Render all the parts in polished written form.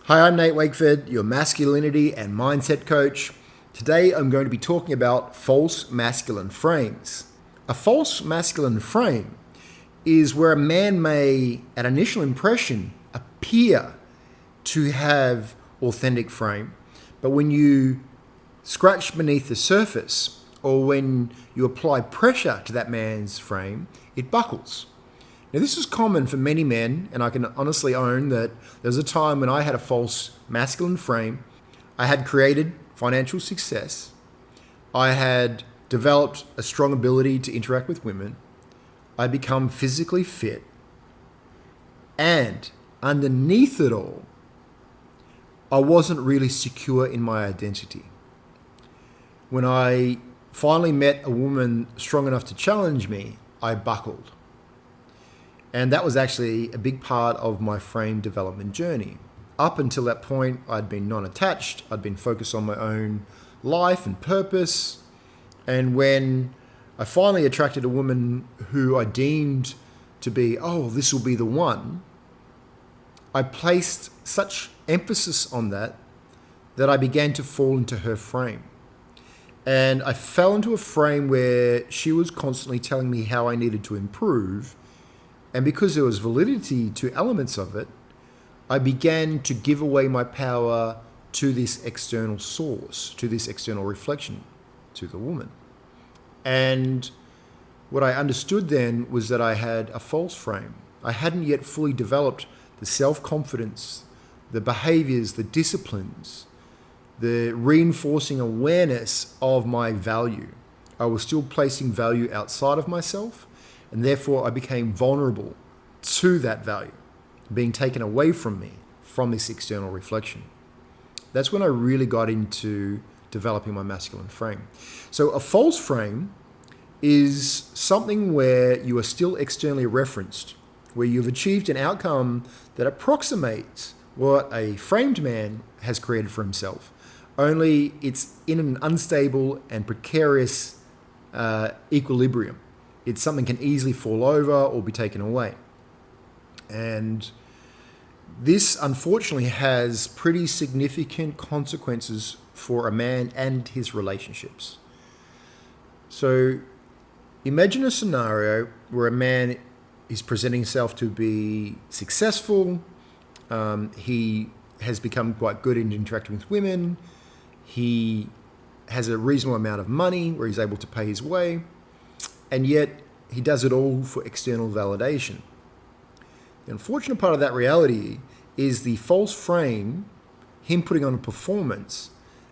Hi, I'm Nate Wakeford, your masculinity and mindset coach. Today I'm going to be talking about false masculine frames. A false masculine frame is where a man may, at initial impression, appear to have authentic frame, but when you scratch beneath the surface or when you apply pressure to that man's frame, it buckles. Now, this is common for many men, and I can honestly own that there was a time when I had a false masculine frame. I had created financial success. I had developed a strong ability to interact with women. I'd become physically fit. And underneath it all, I wasn't really secure in my identity. When I finally met a woman strong enough to challenge me, I buckled. And that was actually a big part of my frame development journey. Up until that point, I'd been non-attached. I'd been focused on my own life and purpose. And when I finally attracted a woman who I deemed to be, this will be the one, I placed such emphasis on that I began to fall into her frame. And I fell into a frame where she was constantly telling me how I needed to improve. And because there was validity to elements of it, I began to give away my power to this external source, to this external reflection, to the woman. And what I understood then was that I had a false frame. I hadn't yet fully developed the self-confidence, the behaviors, the disciplines, the reinforcing awareness of my value. I was still placing value outside of myself, and therefore I became vulnerable to that value being taken away from me from this external reflection. That's when I really got into developing my masculine frame. So a false frame is something where you are still externally referenced, where you've achieved an outcome that approximates what a framed man has created for himself, only it's in an unstable and precarious equilibrium. It's something can easily fall over or be taken away. And this, unfortunately, has pretty significant consequences for a man and his relationships. So imagine a scenario where a man is presenting himself to be successful. He has become quite good in interacting with women. He has a reasonable amount of money where he's able to pay his way. And yet he does it all for external validation. The unfortunate part of that reality is the false frame, him putting on a performance,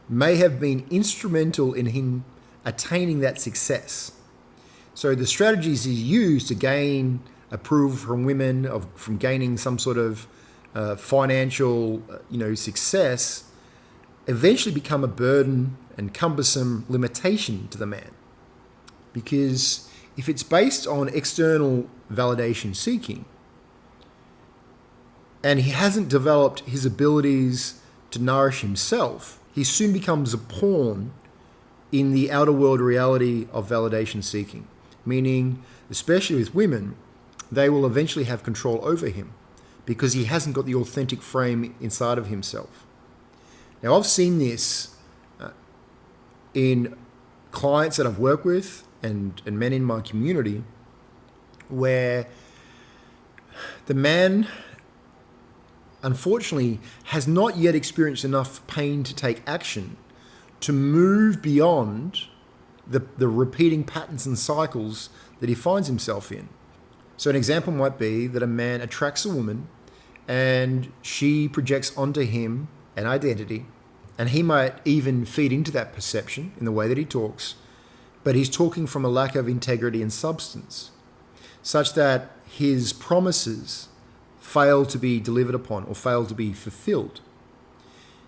may have been instrumental in him attaining that success. So the strategies he used to gain approval from women, from gaining some sort of financial success, eventually become a burden and cumbersome limitation to the man. Because if it's based on external validation seeking, and he hasn't developed his abilities to nourish himself, he soon becomes a pawn in the outer world reality of validation seeking. Meaning, especially with women, they will eventually have control over him because he hasn't got the authentic frame inside of himself. Now, I've seen this in clients that I've worked with and men in my community, where the man, unfortunately, has not yet experienced enough pain to take action to move beyond the repeating patterns and cycles that he finds himself in. So an example might be that a man attracts a woman and she projects onto him an identity, and he might even feed into that perception in the way that he talks, but he's talking from a lack of integrity and substance, such that his promises fail to be delivered upon or fail to be fulfilled.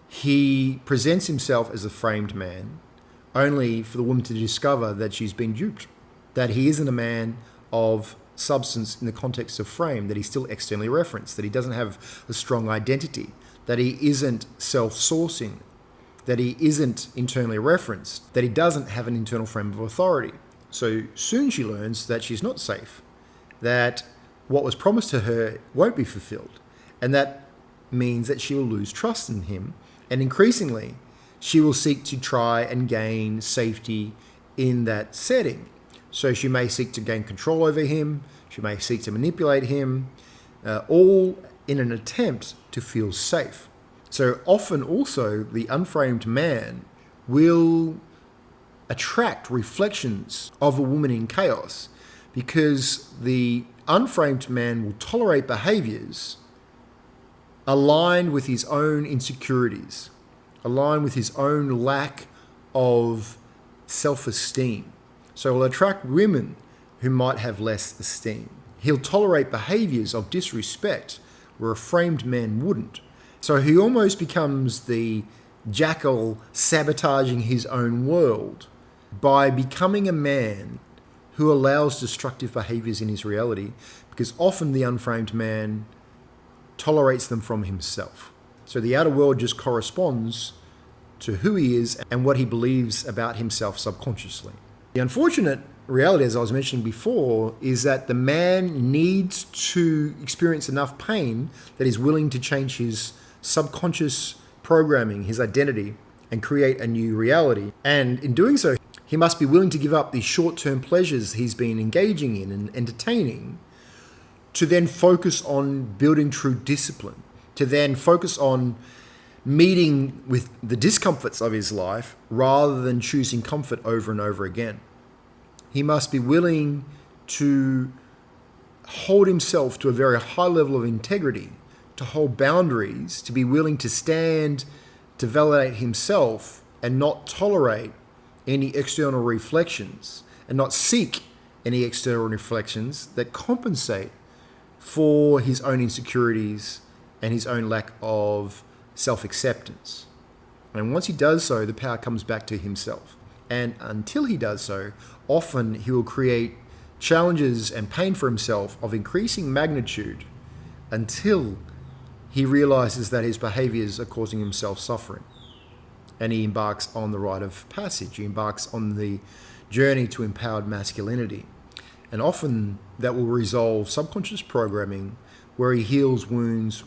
He presents himself as a framed man, only for the woman to discover that she's been duped, that he isn't a man of substance in the context of frame, that he's still externally referenced, that he doesn't have a strong identity, that he isn't self-sourcing, that he isn't internally referenced, that he doesn't have an internal frame of authority. So soon she learns that she's not safe, that what was promised to her won't be fulfilled, and that means that she will lose trust in him, and increasingly, she will seek to try and gain safety in that setting. So she may seek to gain control over him, she may seek to manipulate him, all in an attempt to feel safe. So often also the unframed man will attract reflections of a woman in chaos, because the unframed man will tolerate behaviors aligned with his own insecurities, aligned with his own lack of self-esteem. So he'll attract women who might have less esteem. He'll tolerate behaviors of disrespect where a framed man wouldn't. So he almost becomes the jackal sabotaging his own world by becoming a man who allows destructive behaviors in his reality, because often the unframed man tolerates them from himself. So the outer world just corresponds to who he is and what he believes about himself subconsciously. The unfortunate reality, as I was mentioning before, is that the man needs to experience enough pain that he's willing to change his subconscious programming, his identity, and create a new reality. And in doing so, he must be willing to give up the short-term pleasures he's been engaging in and entertaining, to then focus on building true discipline, to then focus on meeting with the discomforts of his life rather than choosing comfort over and over again. He must be willing to hold himself to a very high level of integrity, to hold boundaries, to be willing to stand to validate himself and not tolerate any external reflections, and not seek any external reflections that compensate for his own insecurities and his own lack of self-acceptance. And once he does so, the power comes back to himself. And until he does so, often he will create challenges and pain for himself of increasing magnitude until he realizes that his behaviors are causing himself suffering. And he embarks on the rite of passage. He embarks on the journey to empowered masculinity. And often that will resolve subconscious programming where he heals wounds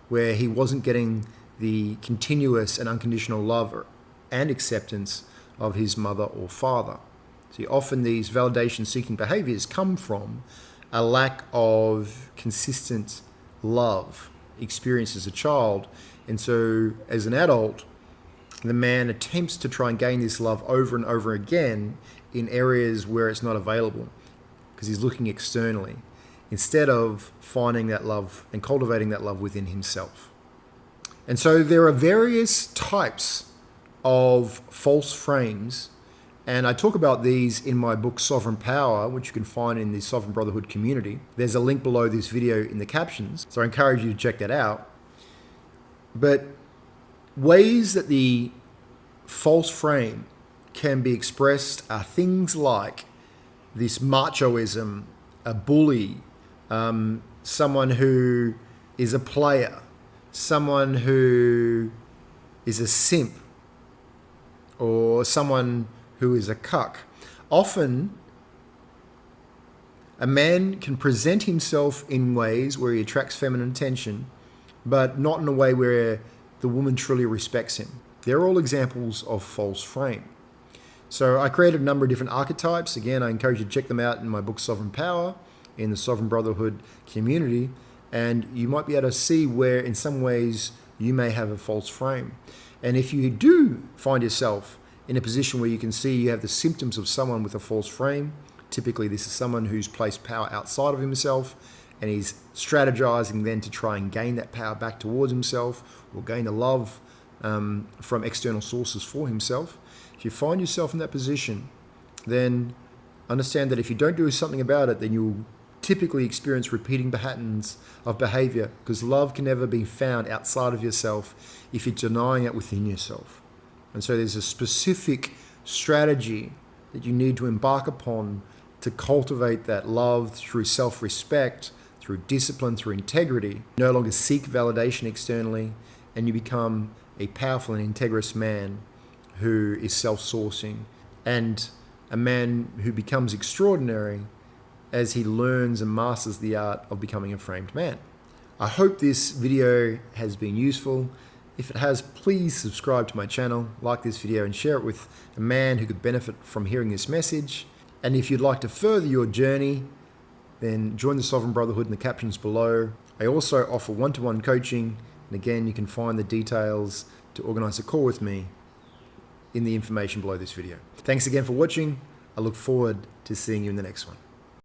where he wasn't getting the continuous and unconditional love and acceptance of his mother or father. See, often these validation-seeking behaviors come from a lack of consistent love experienced as a child. And so as an adult, the man attempts to try and gain this love over and over again in areas where it's not available, because he's looking externally instead of finding that love and cultivating that love within himself. And so there are various types of false frames, and I talk about these in my book Sovereign Power, which you can find in the Sovereign Brotherhood community. There's a link below this video in the captions, so I encourage you to check that out. But ways that the false frame can be expressed are things like this machoism, a bully, someone who is a player, someone who is a simp, or someone who is a cuck. Often, a man can present himself in ways where he attracts feminine attention, but not in a way where the woman truly respects him. They're all examples of false frame. So I created a number of different archetypes. Again, I encourage you to check them out in my book Sovereign Power, in the Sovereign Brotherhood community, and you might be able to see where in some ways you may have a false frame. And if you do find yourself in a position where you can see you have the symptoms of someone with a false frame, typically this is someone who's placed power outside of himself and he's strategizing then to try and gain that power back towards himself or gain the love from external sources for himself. If you find yourself in that position, then understand that if you don't do something about it, then you'll typically experience repeating patterns of behavior, because love can never be found outside of yourself if you're denying it within yourself. And so there's a specific strategy that you need to embark upon to cultivate that love through self-respect, through discipline, through integrity. No longer seek validation externally, and you become a powerful and integrous man who is self-sourcing, and a man who becomes extraordinary as he learns and masters the art of becoming a framed man. I hope this video has been useful. If it has, please subscribe to my channel, like this video, and share it with a man who could benefit from hearing this message. And if you'd like to further your journey, then join the Sovereign Brotherhood in the captions below. I also offer one-to-one coaching, and again, you can find the details to organize a call with me in the information below this video. Thanks again for watching. I look forward to seeing you in the next one.